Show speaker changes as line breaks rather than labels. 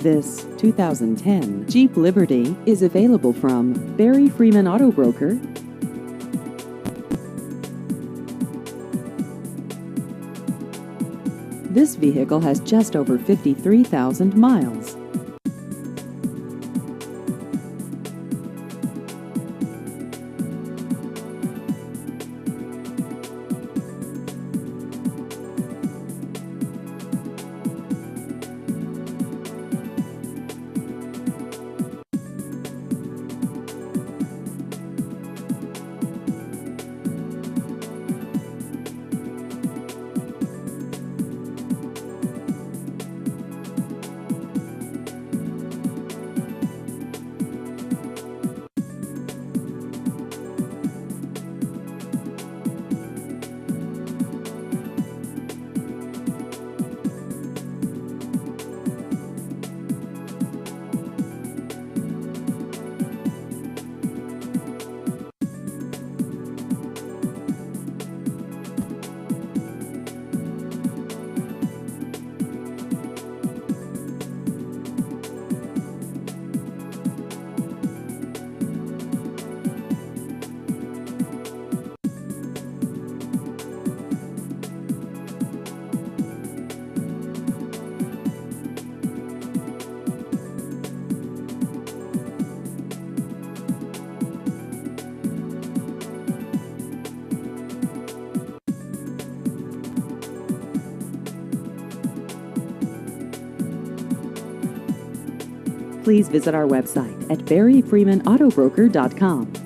This 2010 Jeep Liberty is available from Barry Freeman Auto Broker. This vehicle has just over 53,000 miles. Please visit our website at barryfreemanautobroker.com.